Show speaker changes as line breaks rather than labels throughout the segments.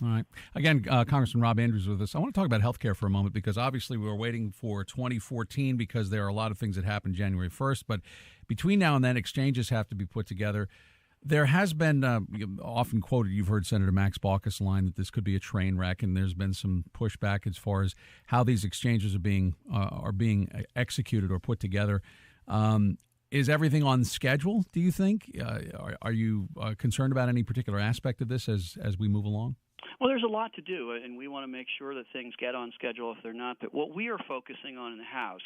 All right. Again, Congressman Rob Andrews with us. I want to talk about health care for a moment because obviously we were waiting for 2014 because there are a lot of things that happened January 1st. But between now and then, exchanges have to be put together. There has been often quoted, you've heard Senator Max Baucus line that this could be a train wreck, and there's been some pushback as far as how these exchanges are being executed or put together. Is everything on schedule, do you think? Are you concerned about any particular aspect of this as we move along?
Well, there's a lot to do, and we want to make sure that things get on schedule if they're not. But what we are focusing on in the House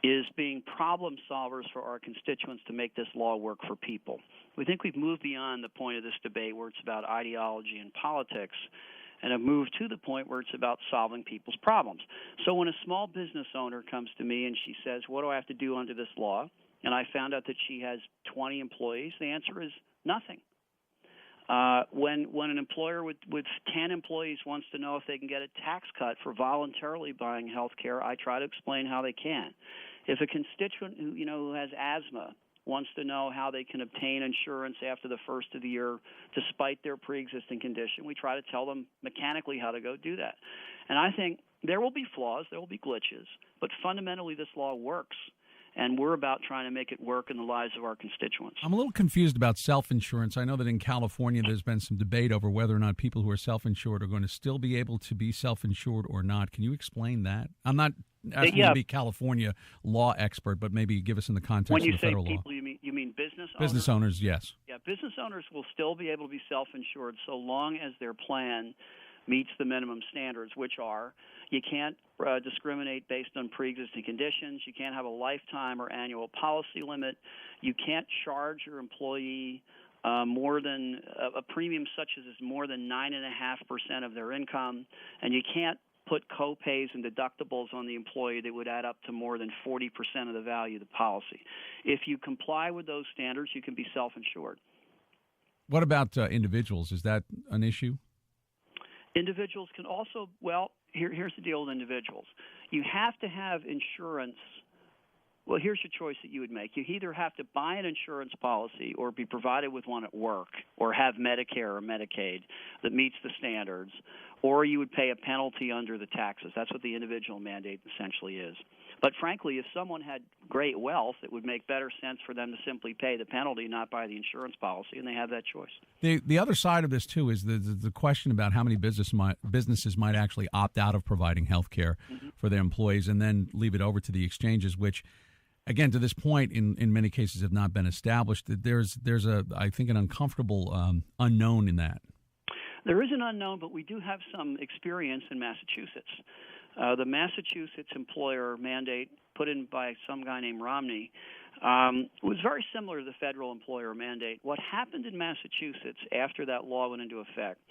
is being problem solvers for our constituents to make this law work for people. We think we've moved beyond the point of this debate where it's about ideology and politics and have moved to the point where it's about solving people's problems. So when a small business owner comes to me and she says, what do I have to do under this law? And I found out that she has 20 employees, the answer is nothing. When an employer with 10 employees wants to know if they can get a tax cut for voluntarily buying health care, I try to explain how they can. If a constituent who has asthma wants to know how they can obtain insurance after the first of the year despite their pre-existing condition, we try to tell them mechanically how to go do that. And I think there will be flaws, there will be glitches, but fundamentally this law works. And we're about trying to make it work in the lives of our constituents. I'm
a little confused about self-insurance. I know that in California there's been some debate over whether or not people who are self-insured are going to still be able to be self-insured or not. Can you explain that? I'm not asking you to be a California law expert, but maybe give us in the context of the federal law.
When you say people, you mean business owners?
Business owners, yes.
Yeah, business owners will still be able to be self-insured so long as their plan meets the minimum standards, which are you can't discriminate based on pre-existing conditions, you can't have a lifetime or annual policy limit, you can't charge your employee more than a premium such as is more than 9.5% of their income, and you can't put co-pays and deductibles on the employee that would add up to more than 40% of the value of the policy. If you comply with those standards, you can be self-insured.
What about individuals? Is that an issue?
Individuals can also, here's the deal with individuals. You have to have insurance. Well, here's your choice that you would make. You either have to buy an insurance policy or be provided with one at work or have Medicare or Medicaid that meets the standards, or you would pay a penalty under the taxes. That's what the individual mandate essentially is. But frankly, if someone had great wealth, it would make better sense for them to simply pay the penalty, not buy the insurance policy, and they have that choice.
The other side of this, too, is the question about how many businesses might actually opt out of providing health care for their employees and then leave it over to the exchanges, which, again, to this point, in many cases have not been established. There's I think, an uncomfortable unknown in that.
There is an unknown, but we do have some experience in Massachusetts. The Massachusetts employer mandate put in by some guy named Romney was very similar to the federal employer mandate. What happened in Massachusetts after that law went into effect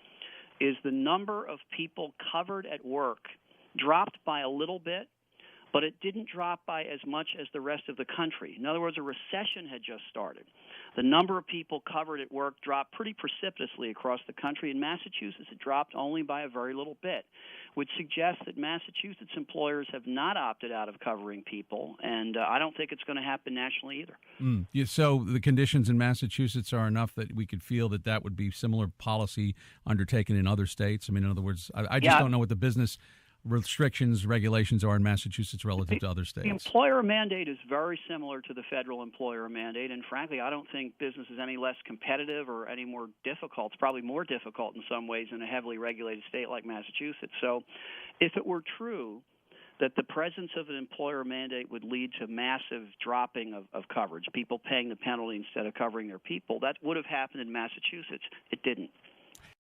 is the number of people covered at work dropped by a little bit, but it didn't drop by as much as the rest of the country. In other words, a recession had just started. The number of people covered at work dropped pretty precipitously across the country. In Massachusetts, it dropped only by a very little bit, which suggests that Massachusetts employers have not opted out of covering people, and I don't think it's going to happen nationally either.
Yeah, so the conditions in Massachusetts are enough that we could feel that would be similar policy undertaken in other states? I mean, in other words, I just don't know what the business restrictions, regulations are in Massachusetts relative to other states.
The employer mandate is very similar to the federal employer mandate, and frankly, I don't think business is any less competitive or any more difficult. It's probably more difficult in some ways in a heavily regulated state like Massachusetts. So if it were true that the presence of an employer mandate would lead to massive dropping of coverage, people paying the penalty instead of covering their people, that would have happened in Massachusetts. It didn't.